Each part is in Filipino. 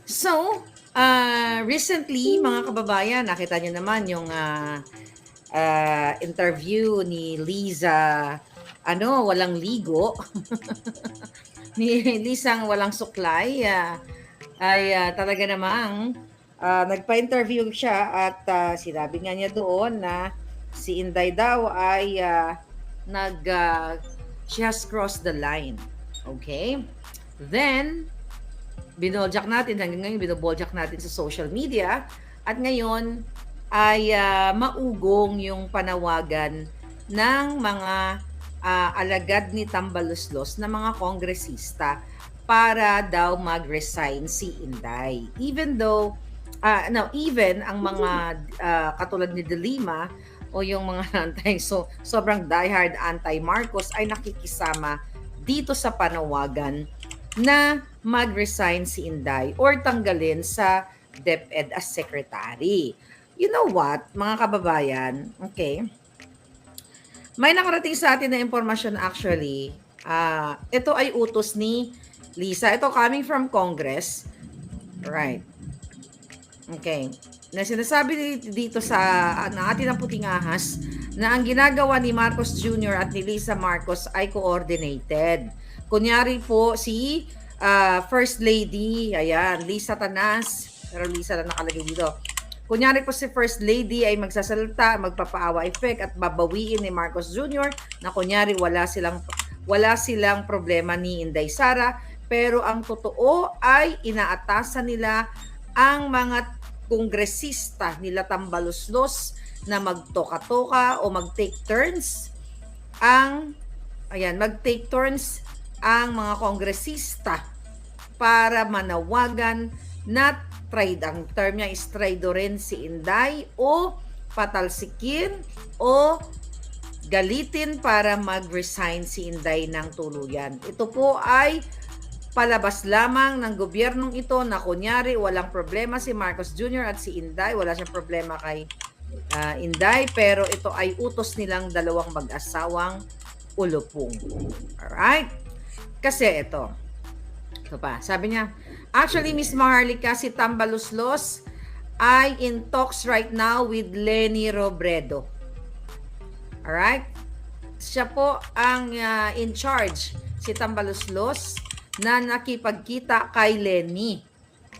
So, recently, mga kababayan, nakita niyo naman yung interview ni Liza, walang ligo, ni Lisang walang suklay, talaga namang nagpa-interview siya at sinabi nga niya doon na si Inday daw ay nag, ah, she has crossed the line. Okay? Then, binoljak natin, hanggang ngayon binoboljak natin sa social media at ngayon ay maugong yung panawagan ng mga alagad ni Tambaluslos na mga kongresista para daw mag-resign si Inday. Even though, even ang mga katulad ni De Lima o yung mga sobrang diehard anti-Marcos ay nakikisama dito sa panawagan na mag-resign si Inday or tanggalin sa DepEd as secretary. You know what, mga kababayan, okay? May nakarating sa atin na impormasyon actually. Ito ay utos ni Lisa. Ito coming from Congress. Right. Okay. Na sinasabi dito sa atin ng puting ahas na ang ginagawa ni Marcos Jr. at ni Lisa Marcos ay coordinated. Kunyari po si First Lady, ayan, Lisa Tanas, pero Lisa lang nakalagay dito. Kunyari po si First Lady ay magsasalita, magpapaawa effect at babawiin ni Marcos Jr. na kunyari wala silang problema ni Inday Sara, pero ang totoo ay inaatasan nila ang mga kongresista nila Tambaluslos na magtoka-toka o mag-take turns mag-take turns ang mga kongresista para manawagan na ang term niya is traidorin si Inday o patalsikin o galitin para mag-resign si Inday ng tuluyan. Ito po ay palabas lamang ng gobyernong ito na kunyari walang problema si Marcos Jr. at si Inday, wala siyang problema kay Inday, pero ito ay utos nilang dalawang mag-asawang ulupong. Alright? Kasi ito pa, sabi niya, actually, Miss Maharlika, si Tambaluslos ay in talks right now with Leni Robredo. Alright? Siya po ang in charge, si Tambaluslos, na nakipagkita kay Leni.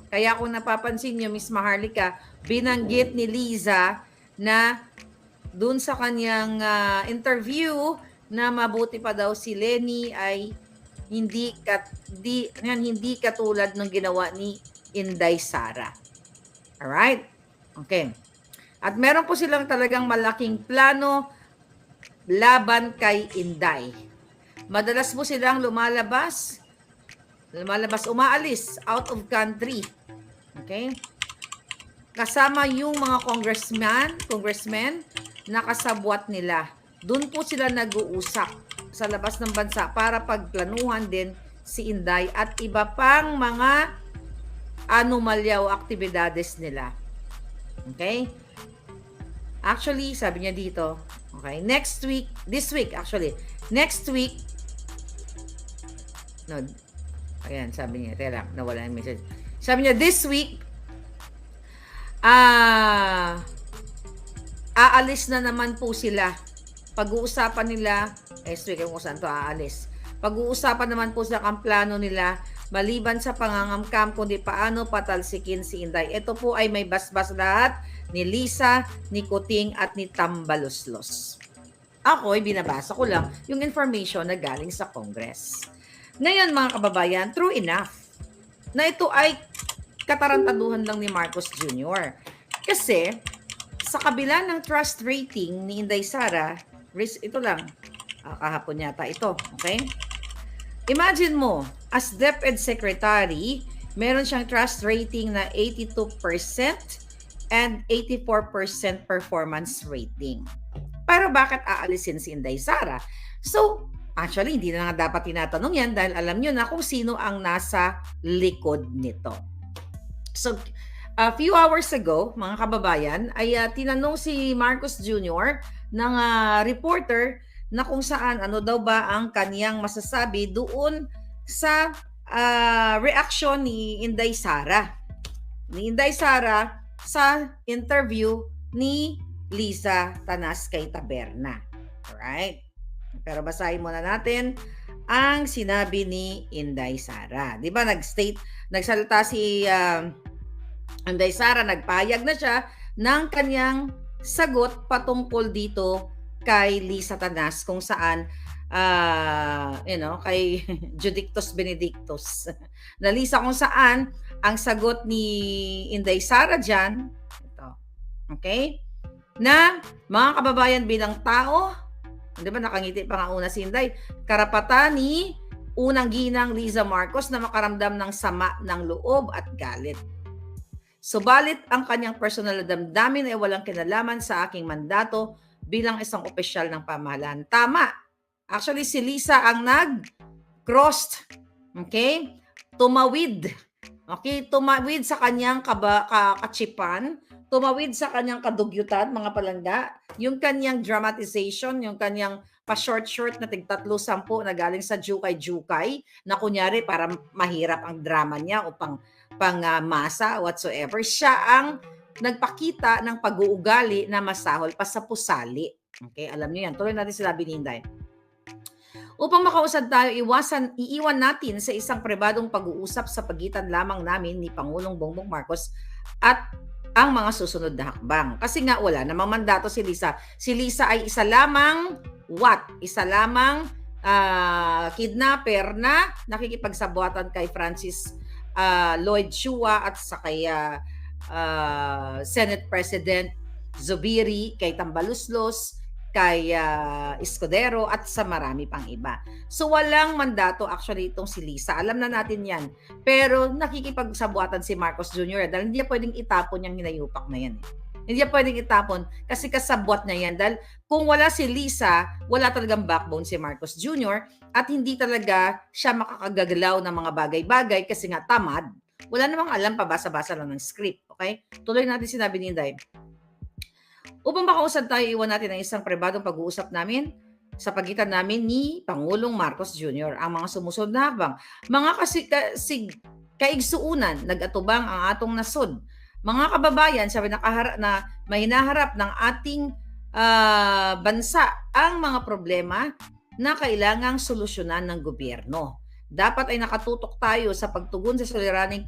Kaya kung napapansin niyo, Miss Maharlika, binanggit ni Liza na dun sa kanyang interview na mabuti pa daw si Leni ay hindi katulad ng ginawa ni Inday Sara. Alright? Okay. At meron po silang talagang malaking plano laban kay Inday. Madalas po silang umaalis out of country. Okay? Kasama yung mga congressmen na kasabwat nila. Doon po sila nag-uusap sa labas ng bansa para pagplanuhan din si Inday at iba pang mga anomalya o aktibidades nila. Okay? Actually, sabi niya dito, okay, next week, ayan, sabi niya, teka lang, nawala yung message. Sabi niya, this week, aalis na naman po sila. Pag-uusapan nila, kung saan to aalis. Pag-uusapan naman po sila ang plano nila, maliban sa pangangamkam, kundi paano patalsikin si Inday. Ito po ay may basbas lahat ni Lisa, ni Kuting, at ni Tambaluslos. Ako'y binabasa ko lang yung information na galing sa Congress. Ngayon, mga kababayan, true enough na ito ay katarantaduhan lang ni Marcos Jr. Kasi, sa kabila ng trust rating ni Inday Sara, ito lang, kahapon yata ito, okay? Imagine mo, as DepEd Secretary, meron siyang trust rating na 82% and 84% performance rating. Pero bakit aalisin si Inday Sara? So, actually, hindi na nga dapat tinatanong yan dahil alam nyo na kung sino ang nasa likod nito. So, a few hours ago, mga kababayan, ay tinanong si Marcos Jr. ng reporter na kung saan ano daw ba ang kaniyang masasabi doon sa reaksyon ni Inday Sara. ni Inday Sara sa interview ni Liza Tanas kay Taberna. Alright? Pero basahin muna natin ang sinabi ni Inday Sara. Di ba nagsalita si Inday Sara, nagpahayag na siya ng kanyang sagot patungkol dito kay Liza Tanas kung saan kay Judictus Benedictus na Lisa kung saan ang sagot ni Inday Sara dyan, ito, okay, na mga kababayan bilang tao, di ba nakangiti pa nga una si Inday, karapatan ni unang ginang Liza Marcos na makaramdam ng sama ng loob at galit. Subalit ang kanyang personal na damdamin ay walang kinalaman sa aking mandato bilang isang opisyal ng pamahalaan. Tama. Actually, si Liza ang nag-crossed, okay? Tumawid. Okay? Tumawid sa kanyang kachipan, tumawid sa kanyang kadugyutan, mga palangga, yung kanyang dramatization, yung kanyang pa-short-short na tig-3-10 na galing sa jukay-jukay, na kunyari para mahirap ang drama niya o pang masa whatsoever. Siya ang nagpakita ng pag-uugali na masahol pa sa pusali. Okay, alam niyo yan. Tuloy natin sinabi ni Inday. Upang makausad tayo, iiwan natin sa isang pribadong pag-uusap sa pagitan lamang namin ni Pangulong Bongbong Marcos at ang mga susunod na hakbang. Kasi nga wala namang mandato si Liza. Si Liza ay isa lamang Isa lamang kidnapper na nakikipagsabuatan kay Francis Lloyd Chua at sa kay Senate President Zubiri, kay Tambaluslos, kay Escudero at sa marami pang iba. So walang mandato actually itong si Liza. Alam na natin yan. Pero nakikipagsabuatan si Marcos Jr. dahil hindi niya pwedeng itapon yung hinayupak na yan. Hindi niya pwedeng itapon kasi kasabwat niya yan. Dahil kung wala si Liza, wala talagang backbone si Marcos Jr. at hindi talaga siya makakagagalaw ng mga bagay-bagay kasi nga tamad. Wala namang alam, pabasa-basa lang ng script. Okay? Tuloy natin sinabi ni Inday. Upang makausad tayo, iwan natin ang isang pribadong pag-uusap namin sa pagitan namin ni Pangulong Marcos Jr. Ang mga sumusunod na habang mga kaigsuunan, nag-atubang ang atong nasod. Mga kababayan, sabi na may hinaharap ng ating bansa ang mga problema na kailangang solusyonan ng gobyerno. Dapat ay nakatutok tayo sa pagtugon sa suliraning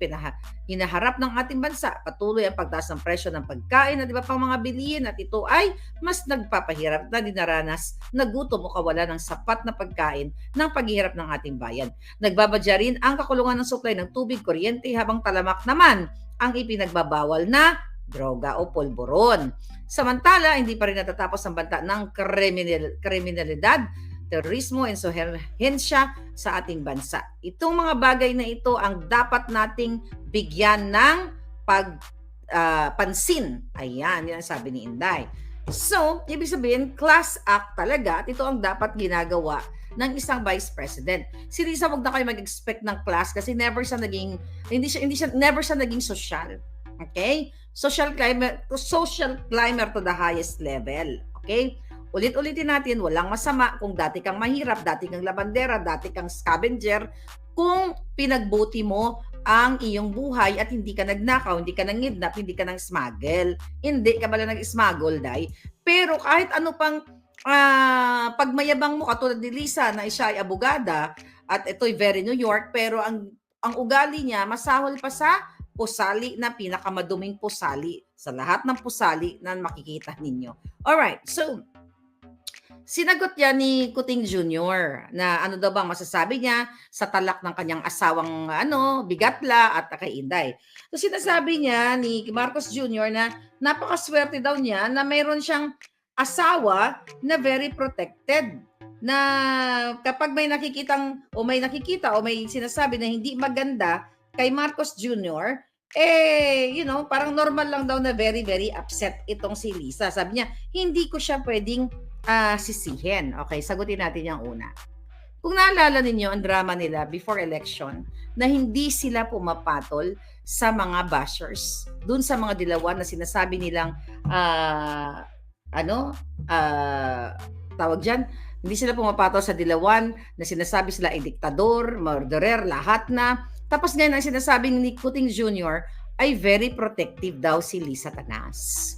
hinaharap ng ating bansa. Patuloy ang pagtaas ng presyo ng pagkain at iba pang mga bilihin at ito ay mas nagpapahirap na dinaranas na gutom o kawalan ng sapat na pagkain ng paghihirap ng ating bayan. Nagbabadya rin ang kakulungan ng supply ng tubig, kuryente habang talamak naman ang ipinagbabawal na droga o polboron. Samantala, hindi pa rin natatapos ang banta ng kriminalidad, terorismo, insuhensya sa ating bansa. Itong mga bagay na ito ang dapat nating bigyan ng pansin. Ayan, yan sabi ni Inday. So, ibig sabihin, class act talaga at ito ang dapat ginagawa ng isang vice president. Si Liza, wag na kayo mag-expect ng class kasi never siya naging social. Okay? Social climber to the highest level. Okay? Ulit-ulitin natin, walang masama kung dati kang mahirap, dati kang labandera, dati kang scavenger, kung pinagbuti mo ang iyong buhay at hindi ka nagnakaw, hindi ka nangidnap, hindi ka nang smuggle. Hindi ka pala nag-smuggle, Day. Pero kahit ano pang pagmayabang mo, katulad ni Liza na siya ay abogada at ito'y very New York, pero ang ugali niya masahol pa sa pusali na pinakamaduming pusali sa lahat ng pusali na makikita ninyo. Alright, so sinagot yan ni Kuting Jr. na ano daw bang masasabi niya sa talak ng kanyang asawang Bigatla at kay Inday. So sinasabi niya ni Marcos Jr. na napakaswerte daw niya na mayroon siyang asawa na very protected. Na kapag may nakikita o may sinasabi na hindi maganda kay Marcos Jr., parang normal lang daw na very, very upset itong si Liza. Sabi niya, hindi ko siya pwedeng sisihin. Okay, sagutin natin yung una. Kung naalala ninyo ang drama nila before election, na hindi sila pumapatol sa mga bashers, dun sa mga dilawan na sinasabi nilang tawag dyan, hindi sila pumapatol sa dilawan na sinasabi sila ay diktador, murderer, lahat na. Tapos ngayon ang sinasabing ni Kuting Jr. ay very protective daw si Liza Tanas.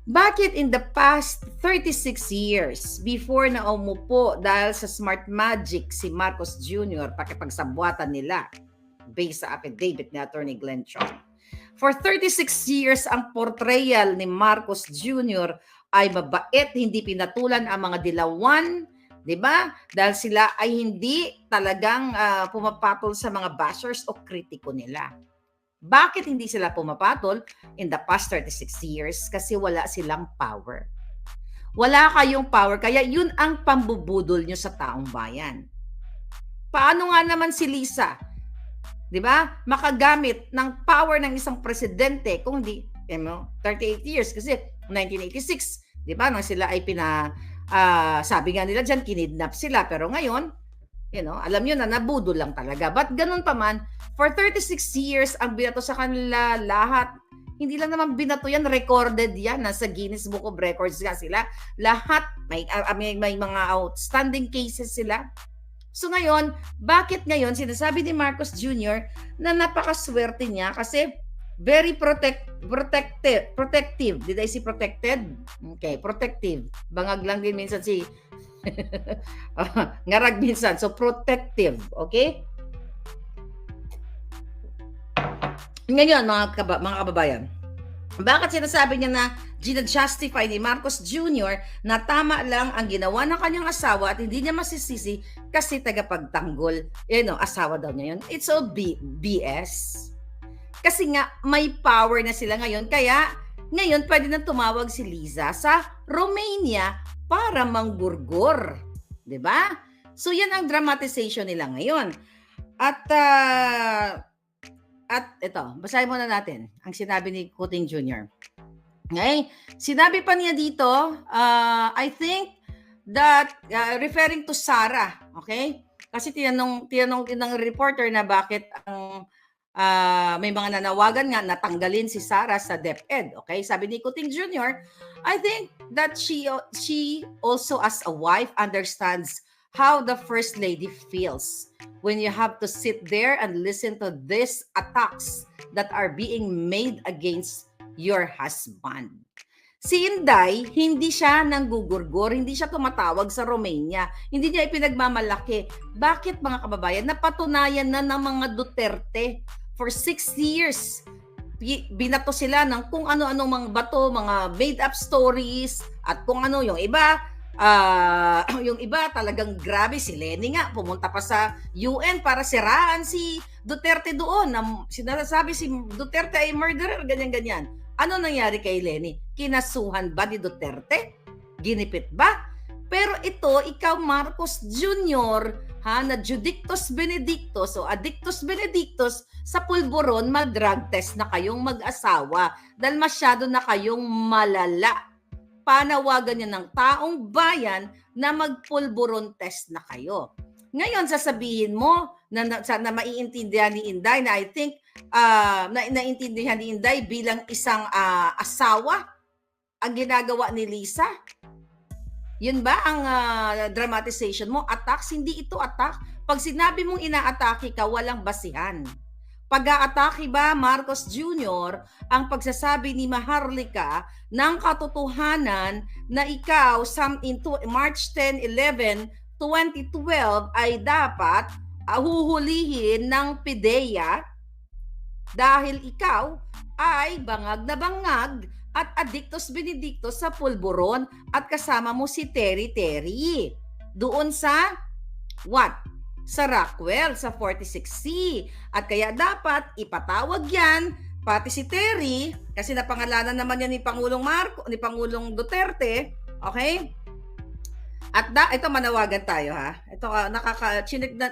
Bakit in the past 36 years before na umupo dahil sa smart magic si Marcos Jr. pakipagsabwatan nila based sa affidavit ni Attorney Glenn Chong? For 36 years, ang portrayal ni Marcos Jr. ay mabait, hindi pinatulan ang mga dilawan, di ba? Dahil sila ay hindi talagang pumapatol sa mga bashers o kritiko nila. Bakit hindi sila pumapatol in the past 36 years? Kasi wala silang power. Wala kayong power, kaya yun ang pambubudol nyo sa taong bayan. Paano nga naman si Liza, di ba, makagamit ng power ng isang presidente kung hindi, 38 years, kasi 1986, di ba, nang sila ay sabi nga nila dyan, kinidnap sila, pero ngayon, alam nyo na, nabudol lang talaga. But ganun pa man, for 36 years, ang binato sa kanila lahat, hindi lang naman binato yan, recorded yan, nasa Guinness Book of Records nga sila. Lahat, may mga outstanding cases sila. So ngayon, bakit ngayon sinasabi ni Marcos Jr. na napakaswerte niya kasi very protective. Did I say protected? Okay, protective. Bangag lang din minsan si ngarag minsan. So protective, okay? Ngayon, mga kababayan, bakit sinasabi niya na gina-justify ni Marcos Jr. na tama lang ang ginawa ng kanyang asawa at hindi niya masisisi kasi tagapagtanggol, asawa daw niya yun. It's all BS. Kasi nga, may power na sila ngayon, kaya ngayon pwede na tumawag si Liza sa Romania para manggurgur. Diba? So yan ang dramatization nila ngayon. At ito, basahin muna natin ang sinabi ni Kuting Jr. Okay? Sinabi pa niya dito, I think that, referring to Sarah, okay? Kasi tinanong ng reporter na bakit ang may mga nanawagan nga natanggalin si Sarah sa DepEd, okay? Sabi ni Kuting Jr., I think that she also as a wife understands how the First Lady feels when you have to sit there and listen to these attacks that are being made against your husband. Si Inday, hindi siya nanggugurgur, hindi siya tumatawag sa Romania, hindi niya ipinagmamalaki. Bakit mga kababayan? Napatunayan na ng mga Duterte for 6 years. Binato sila ng kung ano-anong mga bato, mga made-up stories, at kung ano yung iba, yung iba talagang grabe. Si Lenny nga pumunta pa sa UN para siraan si Duterte doon, na sinasabi si Duterte ay murderer, ganyan-ganyan. Ano nangyari kay Lenny? Kinasuhan ba ni Duterte? Ginipit ba? Pero ito, ikaw Marcos Jr., na judictus benedictus o addictus benedictus, sa pulburon mag-drug test na kayong mag-asawa dahil masyado na kayong malala. Panawagan niya ng taong bayan na mag-pulburon test na kayo. Ngayon, sasabihin mo na maiintindihan ni Inday na I think naintindihan ni Inday bilang isang asawa ang ginagawa ni Liza. Yun ba ang dramatization mo? Attacks? Hindi ito attack. Pag sinabi mong ina-atake ka, walang basihan. Pag-aatake ba, Marcos Jr., ang pagsasabi ni Maharlika ng katotohanan na ikaw March 10, 11, 2012 ay dapat huhulihin ng PIDEA dahil ikaw ay bangag na bangag at addictus benedictus sa pulburon at kasama mo si Terry doon sa what? Sa Rockwell, sa 46C. At kaya dapat ipatawag yan, pati si Terry, kasi napangalanan naman yan ni Pangulong Duterte, okay? At ito manawagan tayo ha. Ito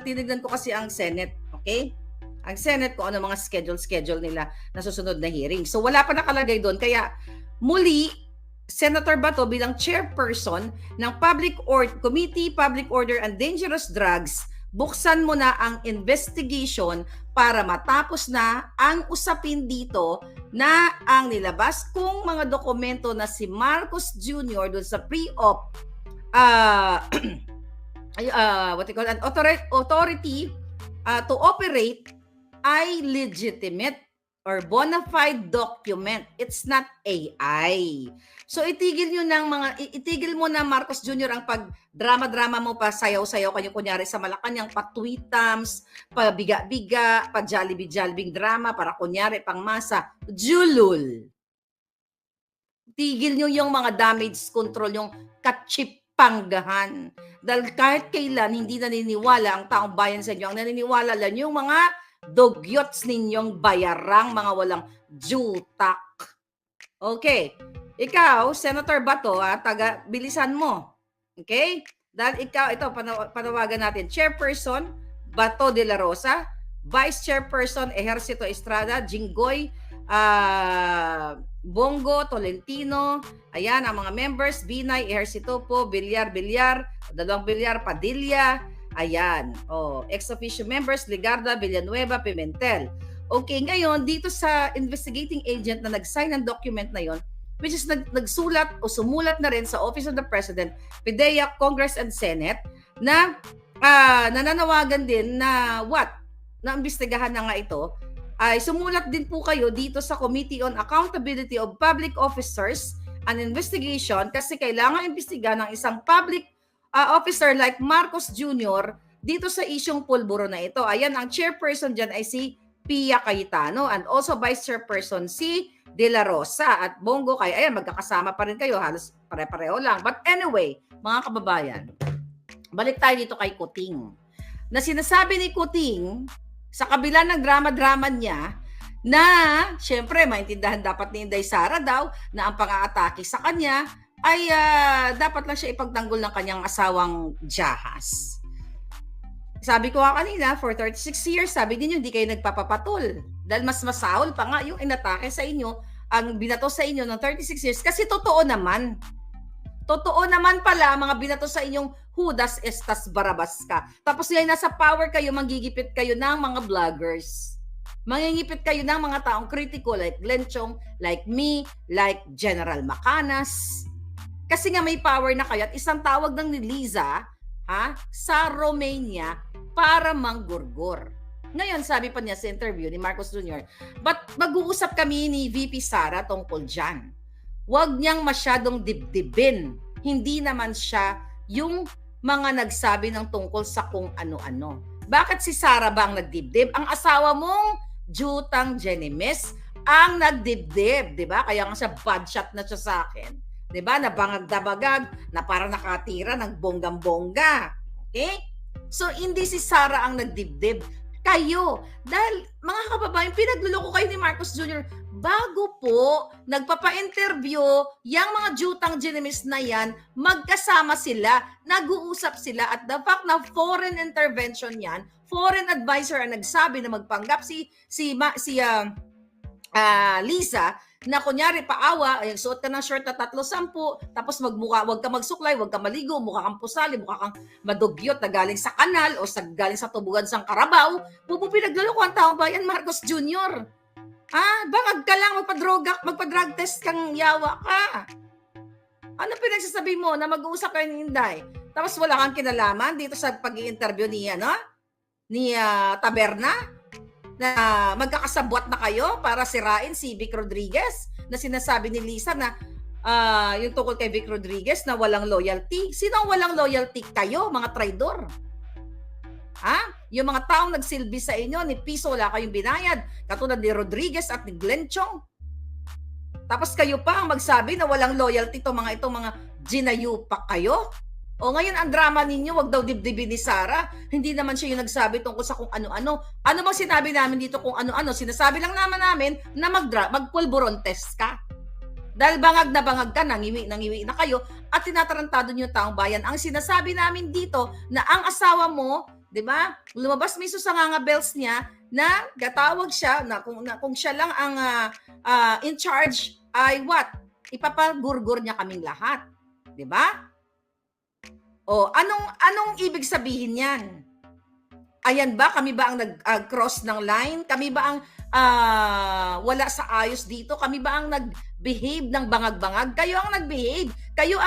tinignan ko kasi ang Senate, okay? Ang Senate ko ano mga schedule nila na susunod na hearing. So wala pa nakalagay doon, kaya muli Senator Bato bilang chairperson ng Committee Public Order and Dangerous Drugs, buksan mo na ang investigation para matapos na ang usapin dito na ang nilabas kung mga dokumento na si Marcos Jr. doon sa pre-op authority to operate ay legitimate. or bona fide document. It's not AI. So itigil itigil mo na, Marcos Jr., ang pag-drama-drama mo, pa sayaw-sayaw kayo kunyari sa Malacanang, pa-tweetams, pa-biga-biga, pa-jollibee-jollibee drama para kunyari pang masa. Julul. Tigil nyo yung mga damage control, yung katsipanggahan. Dahil kahit kailan hindi naniniwala ang taong bayan sa inyo, ang naniniwala lang yung mga dogyots ninyong bayarang, mga walang jutak. Okay. Ikaw, Senator Bato, bilisan mo. Okay? Dahil ikaw, ito, panawagan natin. Chairperson, Bato de la Rosa. Vice Chairperson, Ejercito Estrada, Jinggoy, Bongo, Tolentino. Ayan, ang mga members, Binay, Ejercito po, Villar, dalawang Villar, Padilla. Ayan. Ex-officio members, Ligarda, Villanueva, Pimentel. Okay, ngayon, dito sa investigating agent na nag-sign ng document na yon, which is nagsulat o sumulat na rin sa Office of the President, PIDEA, Congress and Senate, na nananawagan din na na imbestigahan na nga ito, ay sumulat din po kayo dito sa Committee on Accountability of Public Officers and Investigation, kasi kailangan imbestigahan ng isang public officer like Marcos Jr. dito sa isyong pulburo na ito. Ayan, ang chairperson dyan ay si Pia Cayetano and also vice chairperson si De La Rosa at Bongo. Kaya ayan, magkakasama pa rin kayo, halos pare-pareho lang. But anyway, mga kababayan, balik tayo dito kay Kuting. Na sinasabi ni Kuting, sa kabila ng drama-drama niya, na syempre maintindihan dapat ni Inday Sara daw na ang pang-aatake sa kanya ay dapat lang siya ipagtanggol ng kanyang asawang Jahas. Sabi ko kanina, for 36 years, sabi din hindi kayo nagpapapatol. Dahil mas masahol pa nga yung inatake sa inyo, ang binato sa inyo ng 36 years. Kasi totoo naman. Totoo naman pala, mga binato sa inyong Judas Estas Barabas ka. Tapos ngayon nasa power kayo, manggigipit kayo ng mga vloggers. Mangingipit kayo ng mga taong kritiko like Glenn Chong, like me, like General Macanas. Kasi nga may power na kayo at isang tawag ng ni Liza sa Romania para manggurgur. Ngayon, sabi pa niya sa interview ni Marcos Jr., but mag-uusap kami ni VP Sara tungkol dyan. Huwag niyang masyadong dibdibin. Hindi naman siya yung mga nagsabi ng tungkol sa kung ano-ano. Bakit si Sara ba ang nagdibdib? Ang asawa mong Jutang Jenimes ang nagdibdib, di ba? Kaya nga siya bad shot na siya sa akin. Di ba? Nabangag-dabagag na parang nakatira ng bonggang-bongga. Okay? So, hindi si Sara ang nagdibdib. Kayo. Dahil, mga kababayan, pinagluloko kayo ni Marcos Jr. Bago po, nagpapa-interview, yung mga Jutang Jenimes na yan, magkasama sila, nag-uusap sila, at the fact na foreign intervention yan, foreign advisor ang nagsabi na magpanggap si Liza, na kunyari paawa, ay suot ka ng short na 310, tapos wag ka magsuklay, wag ka maligo, mukha kang pusali, mukha kang madugyot na galing sa kanal o galing sa tubugan sang Karabaw, pinagluloko ang taong bayan, Marcos Jr. Bangag ka lang, magpa-drug test kang yawa ka. Ano pinagsasabi mo na mag-uusap kayo ni Inday? Tapos wala kang kinalaman dito sa pag-i-interview ni Taberna? Na magkakasabwat na kayo para sirain si Vic Rodriguez na sinasabi ni Lisa na yung tungkol kay Vic Rodriguez na walang loyalty. Sino ang walang loyalty? Kayo, mga traidor. Yung mga taong nagsilbi sa inyo, ni piso wala kayong binayad, katulad ni Rodriguez at ni Glenn Chong. Tapos kayo pa ang magsabi na walang loyalty mga ginayupak kayo. O ngayon, ang drama ninyo, wag daw dibdibin ni Sara. Hindi naman siya yung nagsabi tungkol sa kung ano-ano. Ano bang sinabi namin dito kung ano-ano? Sinasabi lang namin na magpulburon test ka. Dahil bangag ka, nangiwi na kayo, at tinatarantado niyo taong bayan. Ang sinasabi namin dito, na ang asawa mo, di ba, lumabas mismo sa nga bells niya, na gatawag siya, na kung siya lang ang in charge, ay ipapagurgur niya kaming lahat. Di ba? O, anong ibig sabihin yan? Ayan ba? Kami ba ang nag-cross ng line? Kami ba ang wala sa ayos dito? Kami ba ang nag-behave ng bangag-bangag? Kayo ang nag-behave. Kayo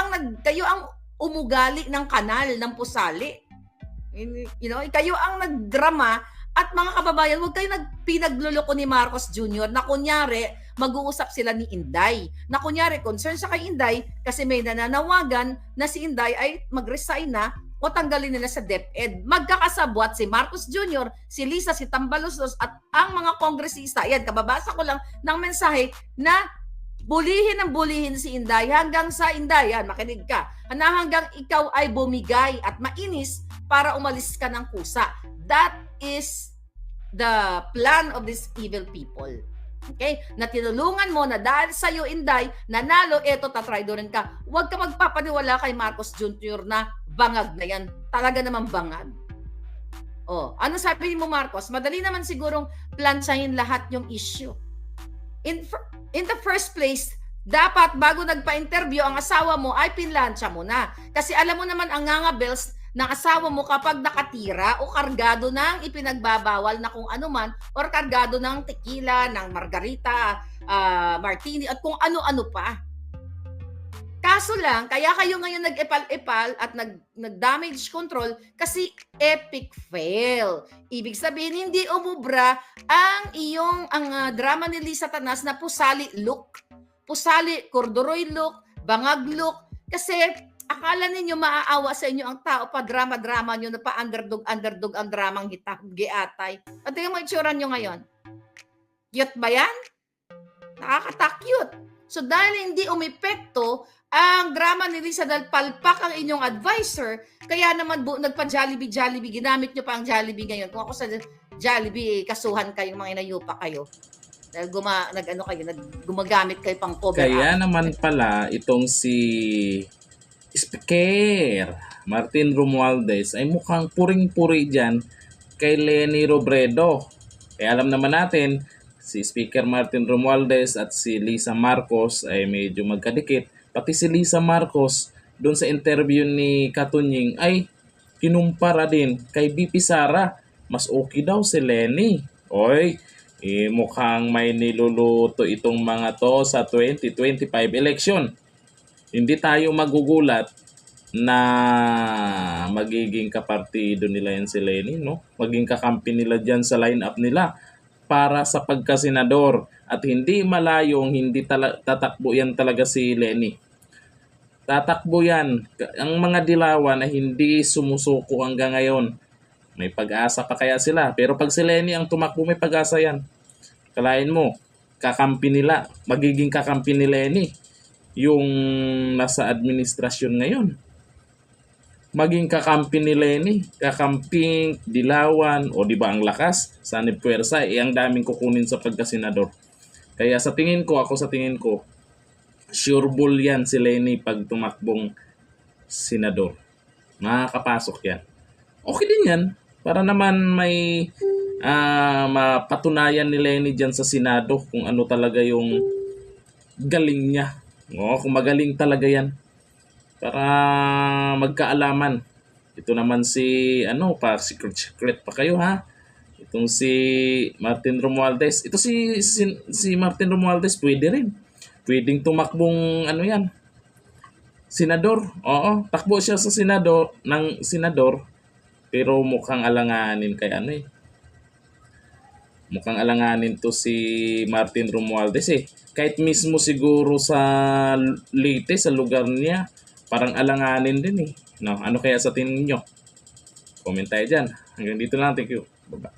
ang umugali ng kanal ng pusali. Kayo ang nagdrama At mga kababayan, huwag kayo pinagluloko ni Marcos Jr. na kunyari, mag-uusap sila ni Inday. Na kunyari, concern siya kay Inday kasi may nananawagan na si Inday ay mag-resign na o tanggalin nila sa DepEd. Magkakasabwat si Marcos Jr., si Lisa, si Tambaloslos at ang mga kongresista. Yan, kababasa ko lang ng mensahe na bulihin ang bulihin si Inday hanggang sa Inday, yan, makinig ka, na hanggang ikaw ay bumigay at mainis para umalis ka ng kusa. That is the plan of these evil people. Okay? Na tinulungan mo na dahil sa'yo, Inday, nanalo, eto, tatraidorin ka. Huwag ka magpapaniwala kay Marcos Jr. na bangag na yan. Talaga naman bangag. Oh, ano sabi mo, Marcos? Madali naman sigurong plansahin lahat yung issue. In the first place, dapat bago nagpa-interview ang asawa mo ay pinlansya mo na. Kasi alam mo naman ang ngangabels ng asawa mo kapag nakatira o kargado ng ipinagbabawal na kung ano man or kargado ng tequila, ng margarita, martini at kung ano-ano pa. Kaso lang, kaya kayo ngayon nag-epal-epal at nag-damage control kasi epic fail. Ibig sabihin, hindi umubra ang drama ni Lisa Tanas na pusali look. Pusali, corduroy look, bangag look. Kasi akala ninyo maaawa sa inyo ang tao pa drama-drama nyo na pa underdog ang dramang giatay. At tingnan mo itsura nyo ngayon. Cute ba yan? Nakakatakyut. So dahil hindi umepekto ang drama ni Lisa dahil palpak ang inyong advisor, kaya naman nagpa-Jollibee, ginamit nyo pa ang Jollibee ngayon. Kung ako sa Jollibee, kasuhan kayong mga inayupa kayo. Dahil gumagamit kayo pang cover. Kaya naman pala itong si Speaker Martin Romualdez ay mukhang puring-puri dyan kay Leni Robredo. Kaya alam naman natin, si Speaker Martin Romualdez at si Lisa Marcos ay medyo magkadikit. Pati si Lisa Marcos doon sa interview ni Katunying ay kinumpara din kay BP Sara. Mas okay daw si Leni. Oy, mukhang may niluluto itong mga to sa 2025 election. Hindi tayo magugulat na magiging kapartido nila yan si Leni, no? Maging kakampi nila dyan sa lineup nila para sa pagkasenador. At hindi malayong hindi tatakbo yan talaga si Leni. Tatakbo yan. Ang mga dilawan na hindi sumusuko hanggang ngayon. May pag-asa pa kaya sila. Pero pag si Leni ang tumakbo, may pag-asa yan. Kalahin mo, kakampi nila, magiging kakampi ni Leni yung nasa administrasyon ngayon. Maging kakampi ni Leni, kakamping, dilawan, o di ba ang lakas, sanib puwersa, ang daming kukunin sa pagkasenador. Kaya sa tingin ko, sure bull yan si Leni pag tumakbong senador. Makakapasok yan. Okay din yan. Para naman may mapatunayan ni Leni dyan sa Senado kung ano talaga yung galing niya. Kung magaling talaga yan. Para magkaalaman. Ito naman si, secret pa kayo ha. Itong si Martin Romualdez. Ito si Martin Romualdez pwede rin. Pwedeng tumakbong senador. Oo, takbo siya sa senador. Pero mukhang alanganin Mukhang alanganin to si Martin Romualdez eh. Kahit mismo siguro sa Leyte, sa lugar niya, parang alanganin din eh. No, ano kaya sa tingin nyo? Comment tayo dyan. Hanggang dito lang. Thank you. Bye-bye.